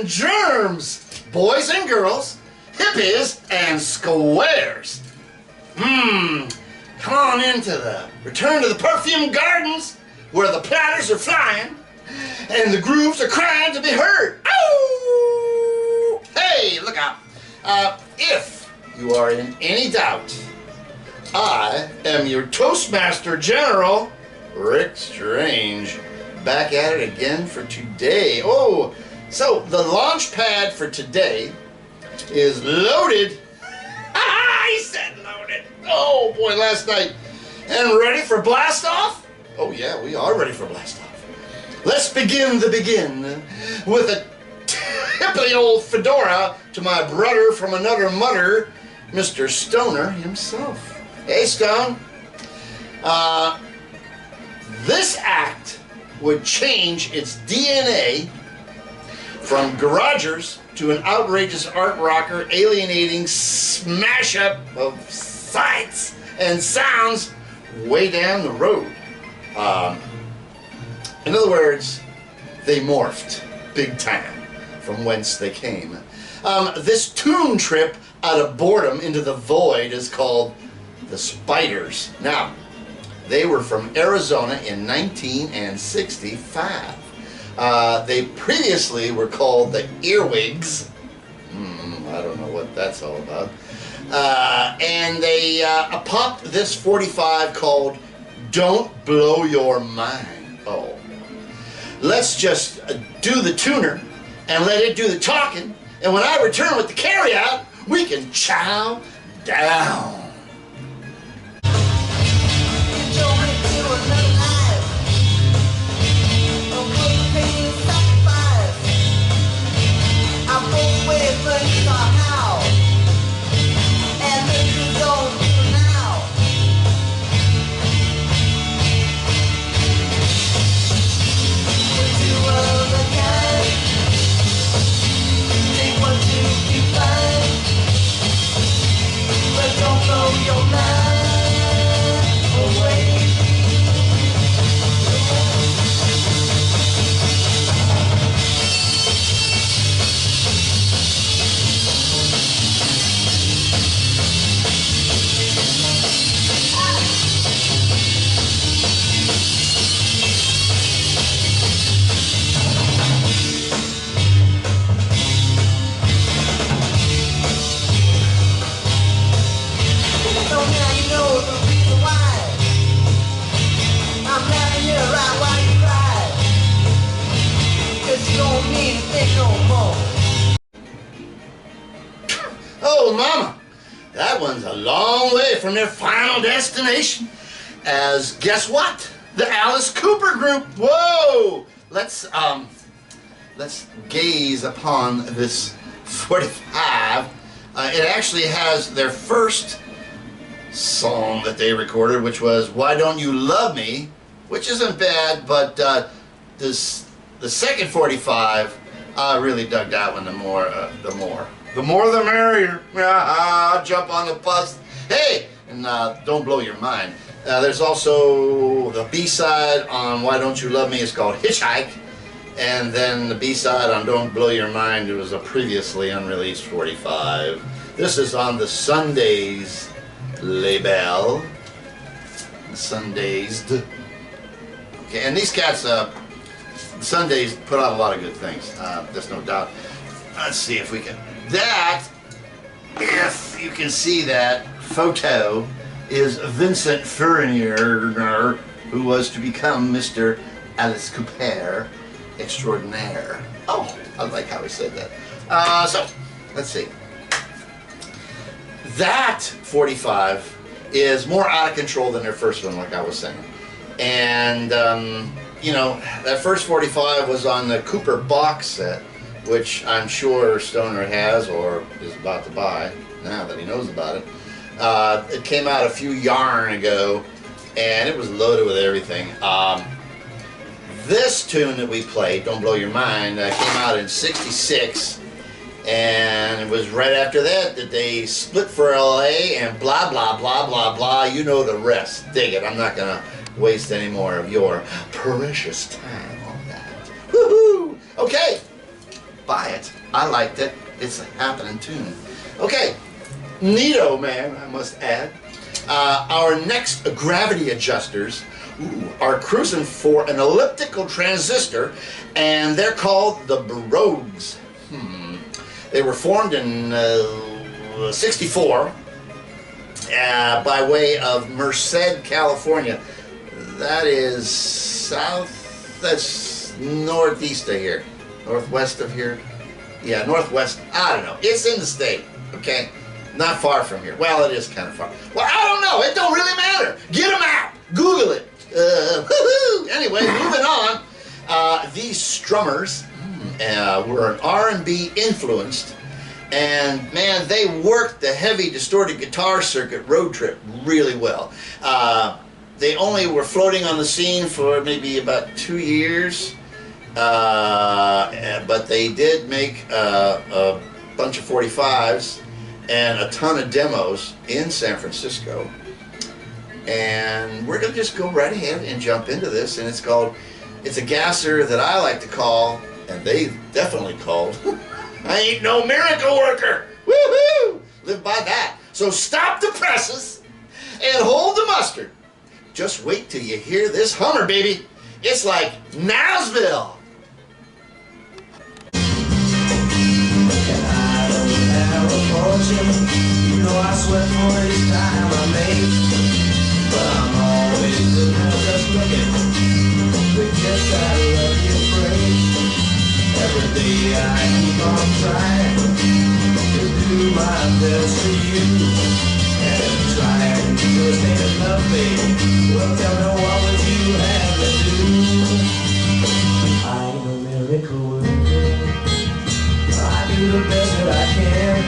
and germs, boys and girls, hippies and squares. Come on return to the Perfumed Gardens, where the platters are flying and the grooves are crying to be heard. Ow! Hey, look out. If you are in any doubt, I am your Toastmaster General, Rik Strange, back at it again for today. Oh, so the launch pad for today is loaded. He said loaded. Oh boy, last night. And ready for blast off? Oh yeah, we are ready for blast off. Let's begin with a hippity old fedora to my brother from another mother, Mr. Stoner himself. Hey, Stone. This act would change its DNA from garagers to an outrageous art rocker, alienating smash-up of sights and sounds way down the road. In other words, they morphed big time from whence they came. This tune trip out of boredom into the void is called the Spiders. Now, they were from Arizona in 1965. They previously were called the Earwigs. I don't know what that's all about. And they popped this 45 called Don't Blow Your Mind. Oh. Let's just do the tuner and let it do the talking. And when I return with the carryout, we can chow down. Oh, mama, that one's a long way from their final destination. As guess what? The Alice Cooper Group. Whoa! Let's gaze upon this 45. It actually has their first song that they recorded, which was "Why Don't You Love Me," which isn't bad, but the second 45, I really dug that one the more the merrier. Jump on the bus. Hey, and don't blow your mind. There's also the B-side on "Why Don't You Love Me" is called "Hitchhike," and then the B-side on "Don't Blow Your Mind" it was a previously unreleased 45. This is on the Sundays label. Sundays. Okay, and these cats, Sundays put out a lot of good things. There's no doubt. Let's see if we can. If you can see that photo, is Vincent Furnier, who was to become Mr. Alice Cooper extraordinaire. Oh, I like how he said that. So, let's see. That 45 is more out of control than their first one, like I was saying. And, you know, that first 45 was on the Cooper box set, which I'm sure Stoner has or is about to buy now that he knows about it. It came out a few yarn ago, and it was loaded with everything. This tune that we played, "Don't Blow Your Mind," came out in '66, and it was right after that that they split for LA and blah blah blah blah blah. You know the rest. Dig it. I'm not gonna waste any more of your precious time on that. Woohoo! Okay, buy it. I liked it. It's a happening tune. Okay, neato, man, I must add. Our next gravity adjusters are cruising for an elliptical transistor, and they're called the Brogues. They were formed in '64 by way of Merced, California. That is that's northeast of here. Northwest of here? Yeah, northwest. I don't know. It's in the state, okay? Not far from here. Well, it is kind of far. Well, I don't know. It don't really matter. Get them out. Google it. Anyway, moving on. These strummers were an R&B influenced, and man, they worked the heavy distorted guitar circuit road trip really well. They only were floating on the scene for maybe about 2 years, but they did make a bunch of 45s and a ton of demos in San Francisco. And we're going to just go right ahead and jump into this, and it's a gasser that I like to call, and they definitely called, I ain't no miracle worker. Woohoo! Live by that. So stop the presses and hold the mustard. Just wait till you hear this Hummer, baby. It's like Nowsville. You know I sweat for each time I make, but I'm always just looking to get that love you bring. Every day I keep on trying to do my best for you, and trying to stay in love, baby. Well, tell me what would you have to do? I ain't no miracle worker. I do the best that I can.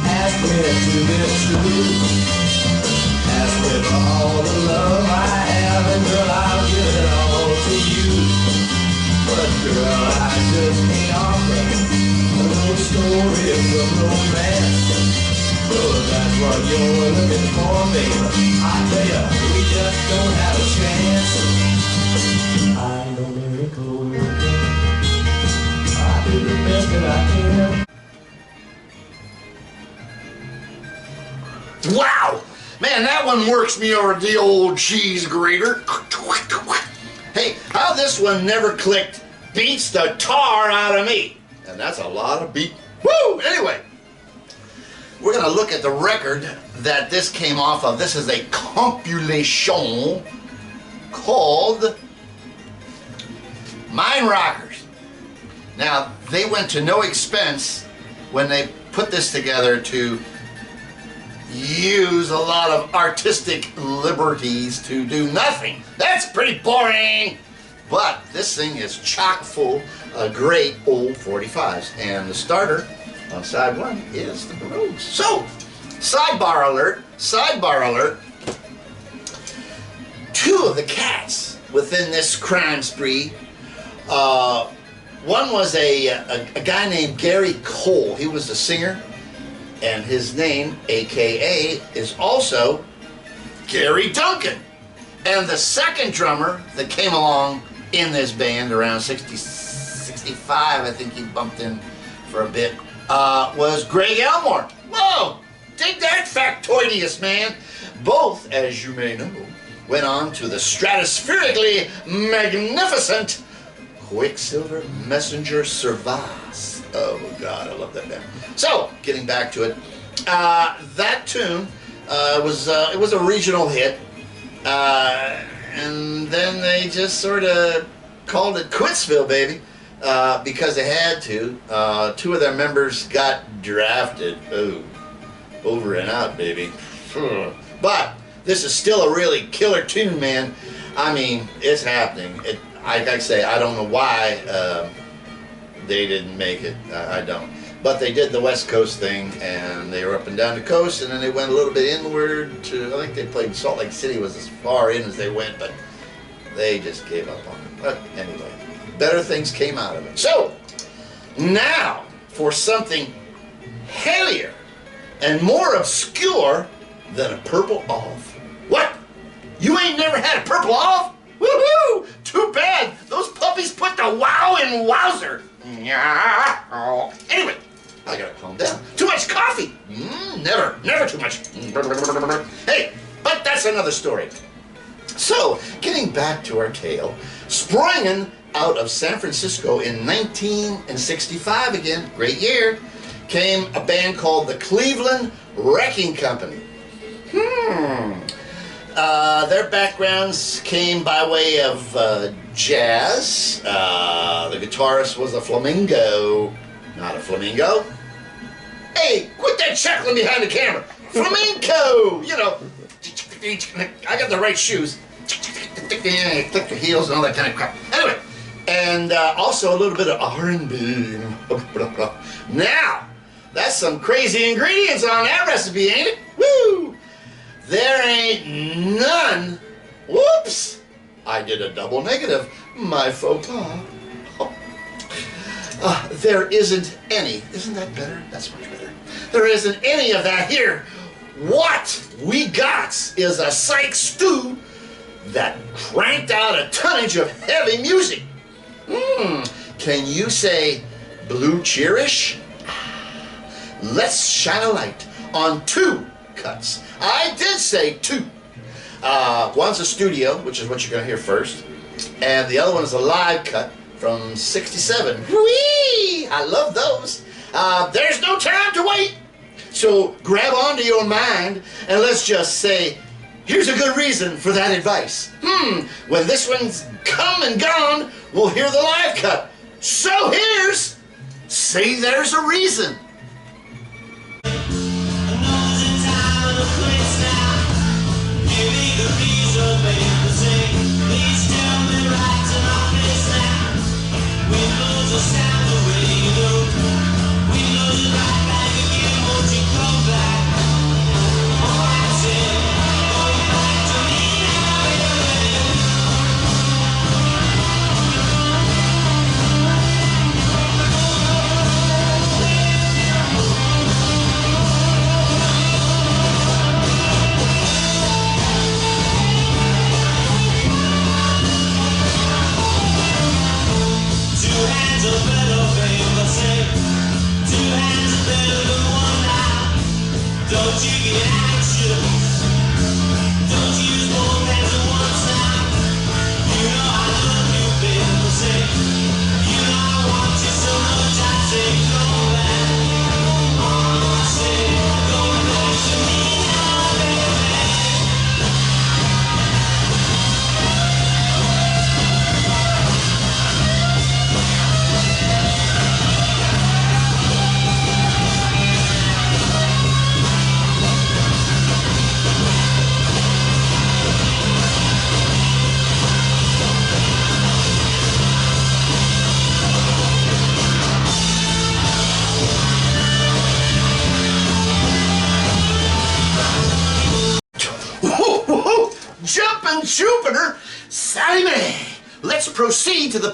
Ask me to be true. Ask me for all the love I have, and girl, I'll give it all to you. But girl, I just can't offer no story from romance. Oh, that's what you're looking for, baby. I tell ya, we just don't have a chance. I'm no miracle worker. I do the best that I can. Wow! Man, that one works me over the old cheese grater. Hey, how this one never clicked beats the tar out of me. And that's a lot of beat. Woo! Anyway, we're going to look at the record that this came off of. This is a compilation called Mind Rockers. Now, they went to no expense when they put this together to use a lot of artistic liberties to do nothing. That's pretty boring. But this thing is chock full of great old 45s. And the starter on side one is the Brogues. So, sidebar alert, sidebar alert. Two of the cats within this crime spree, one was a guy named Gary Cole. He was the singer, and his name, AKA, is also Gary Duncan. And the second drummer that came along in this band around 65, I think he bumped in for a bit, was Greg Elmore. Whoa, dig that factoidious, man. Both, as you may know, went on to the stratospherically magnificent Quicksilver Messenger Servas. Oh God, I love that band. So, getting back to it, that tune was a regional hit, and then they just sort of called it Quitsville, baby, because they had to. Two of their members got drafted. Oh, over and out, baby. But this is still a really killer tune, man. I mean, it's happening. Like I say, I don't know why they didn't make it. I don't. But they did the West Coast thing, and they were up and down the coast, and then they went a little bit inward to, I think they played Salt Lake City was as far in as they went, but they just gave up on it. But anyway, better things came out of it. So, now for something heavier and more obscure than a purple olive. What? You ain't never had a purple olive? Woohoo! Too bad. Those puppies put the wow in wowzer. Anyway, I gotta calm down. Too much coffee. Never too much. Hey, but that's another story. So, getting back to our tale, springing out of San Francisco in 1965 again, great year, came a band called the Cleveland Wrecking Company. Their backgrounds came by way of jazz. The guitarist was a flamenco, not a flamingo. Hey, quit that chuckling behind the camera. Flamenco, you know. I got the right shoes. Click the heels and all that kind of crap. Anyway, and also a little bit of R&B. Now, that's some crazy ingredients on that recipe, ain't it? Woo! There ain't none. Whoops! I did a double negative. My faux pas. There isn't any. Isn't that better? That's much better. There isn't any of that here. What we got is a psych stew that cranked out a tonnage of heavy music. Can you say blue cheerish? Let's shine a light on two cuts. I did say two. One's a studio, which is what you're going to hear first, and the other one is a live cut from '67. Whee! I love those. There's no time to wait. So grab onto your mind and let's just say, here's a good reason for that advice. When this one's come and gone, we'll hear the live cut. So here's Say There's a Reason. Don't you get anxious? Don't use both hands at one time. You know I love you, baby. Say, you know I want you so much. I say, come back. I say, go back to me now, baby. Jumpin' Jupiter, Sally Mae. Let's proceed to the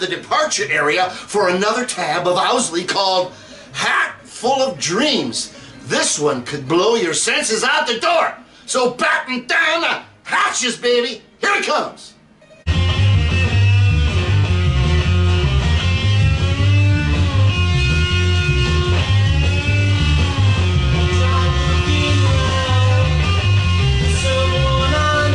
departure area for another tab of Owsley called Hat Full of Dreams. This one could blow your senses out the door. So batten down the hatches, baby. Here it comes. Someone else.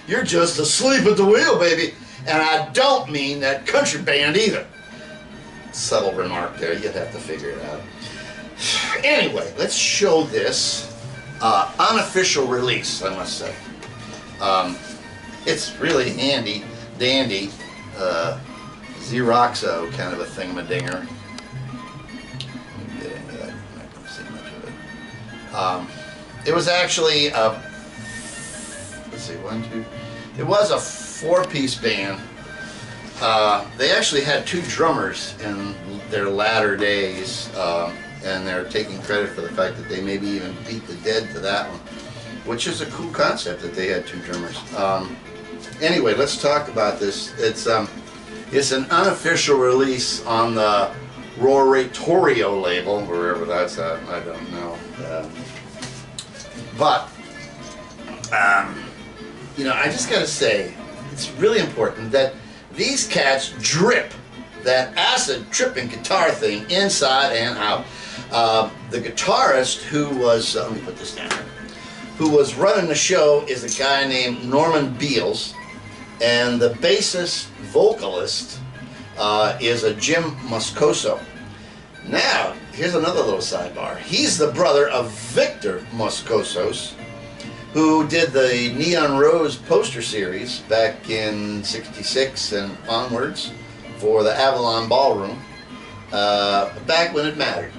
you're just asleep at the wheel, baby. And I don't mean that country band either. Subtle remark there, you'd have to figure it out. Anyway, let's show this unofficial release, I must say. It's really handy, dandy, Xeroxo kind of a thingamadigger. Get into that, I don't see much of it. It was actually a, let's see, it was a 4-piece band. They actually had 2 drummers in their latter days, and they're taking credit for the fact that they maybe even beat the Dead to that one, which is a cool concept that they had 2 drummers. Anyway, let's talk about this. It's an unofficial release on the Roratorio label, wherever that's at, I don't know. But you know, I just gotta say, it's really important that these cats drip that acid tripping guitar thing inside and out. The guitarist who was, let me put this down here, who was running the show is a guy named Norman Beals, and the bassist vocalist is a Jim Moscoso. Now, here's another little sidebar. He's the brother of Victor Moscosos, who did the Neon Rose poster series back in '66 and onwards for the Avalon Ballroom, back when it mattered.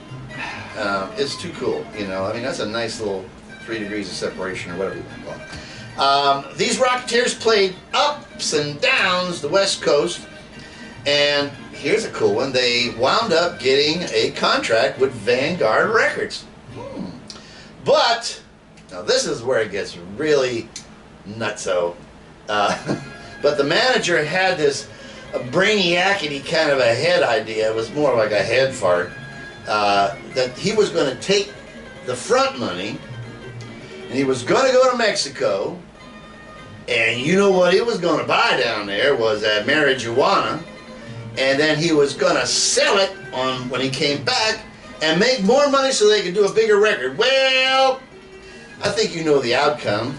It's too cool, you know. I mean, that's a nice little 3 degrees of separation or whatever you want to call it. These Rocketeers played ups and downs the West Coast, and here's a cool one. They wound up getting a contract with Vanguard Records. But now this is where it gets really nutso. But the manager had this brainiac-y kind of a head idea. It was more like a head fart. That he was going to take the front money and he was going to go to Mexico, and you know what he was going to buy down there was that marijuana, and then he was going to sell it on when he came back and make more money so they could do a bigger record. Well, I think you know the outcome.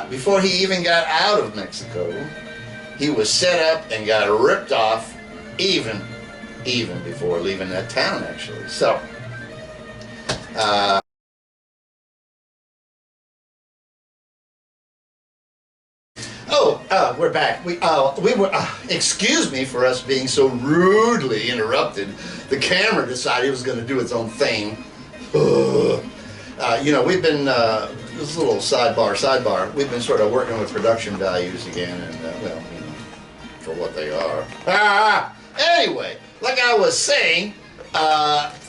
Before he even got out of Mexico, he was set up and got ripped off even before leaving that town, actually. So, we're back. We were, excuse me for us being so rudely interrupted. The camera decided it was going to do its own thing. You know, we've been, this little sidebar, we've been sort of working with production values again, and, well, you know, for what they are. Anyway, like I was saying,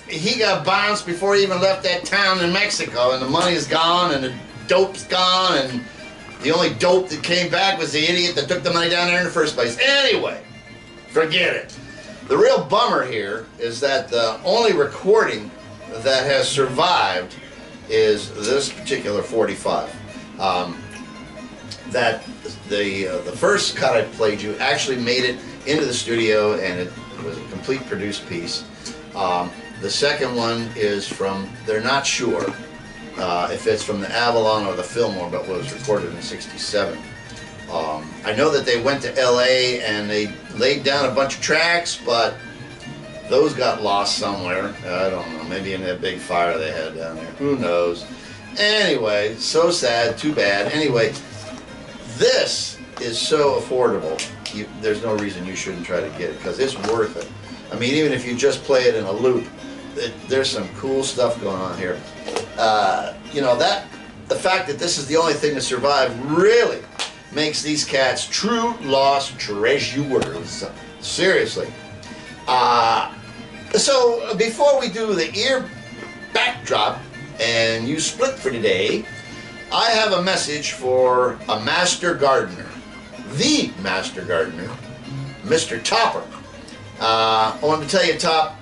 he got bounced before he even left that town in Mexico, and the money's gone, and the dope's gone, and the only dope that came back was the idiot that took the money down there in the first place. Anyway, forget it. The real bummer here is that the only recording that has survived is this particular 45. That the first cut I played you actually made it into the studio, and it was a complete produced piece. The second one is from, they're not sure if it's from the Avalon or the Fillmore, but was recorded in '67. I know that they went to LA and they laid down a bunch of tracks, but those got lost somewhere. I don't know, maybe in that big fire they had down there. Who knows? Anyway, so sad, too bad. Anyway, this is so affordable. There's no reason you shouldn't try to get it, because it's worth it. I mean, even if you just play it in a loop, there's some cool stuff going on here. You know, the fact that this is the only thing to survive really makes these cats true lost treasures. Seriously. So before we do the ear backdrop and you split for today, I have a message for a master gardener, the master gardener, Mr. Topper. I want to tell you, Top,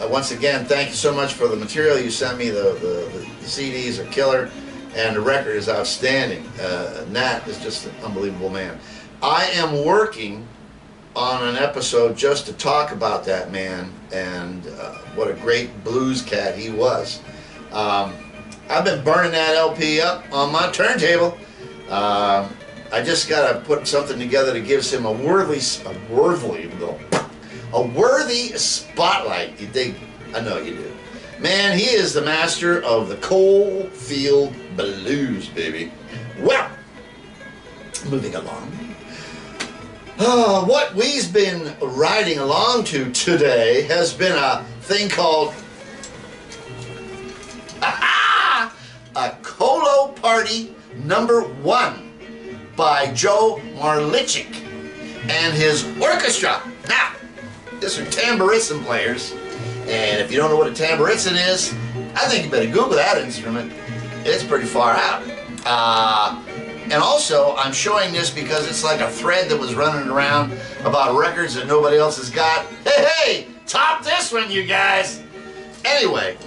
once again, thank you so much for the material you sent me. The CDs are killer, and the record is outstanding. Nat is just an unbelievable man. I am working on an episode just to talk about that man and what a great blues cat he was. I've been burning that LP up on my turntable. I just gotta put something together that gives him a worthy spotlight. You dig? I know you do. Man, he is the master of the coal field blues, baby. Well, moving along. What we've been riding along to today has been a thing called a Colo Party #1 by Joe Marlichik and his orchestra. Now, these are tambourine players, and if you don't know what a tambourine is, I think you better Google that instrument. It's pretty far out. And also, I'm showing this because it's like a thread that was running around about records that nobody else has got. Hey, top this one, you guys! Anyway,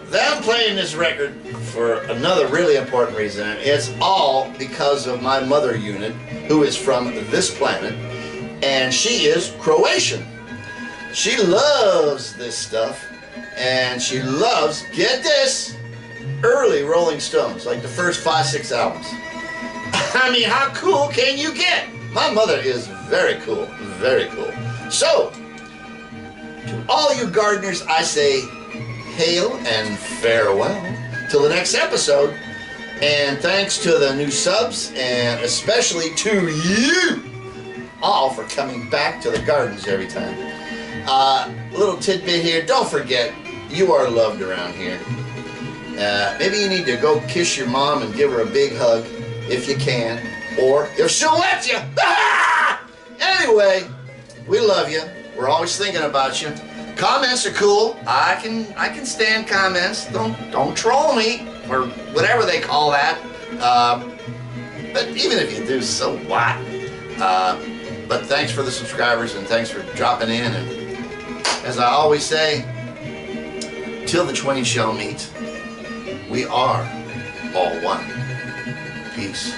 them playing this record for another really important reason. It's all because of my mother unit, who is from this planet, and she is Croatian. She loves this stuff, and she loves, get this, early Rolling Stones, like the first 5-6 albums. I mean, how cool can you get? My mother is very cool, very cool. So, to all you gardeners, I say hail and farewell till the next episode. And thanks to the new subs, and especially to you all for coming back to the gardens every time. Little tidbit here, don't forget, you are loved around here. Maybe you need to go kiss your mom and give her a big hug if you can, or if she'll let you. Anyway, we love you. We're always thinking about you. Comments are cool. I can stand comments. Don't troll me, or whatever they call that. But even if you do, so what? But thanks for the subscribers, and thanks for dropping in. And as I always say, till the twain shall meet, we are all one. Peace.